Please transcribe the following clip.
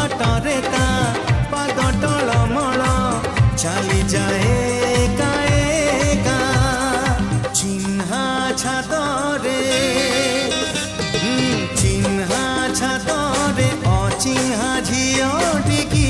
बाटरे ता पाद टलमल चली जाए एका चिन्हा छातरे चिन्हा छातरे अचिन्हा झियोटिकी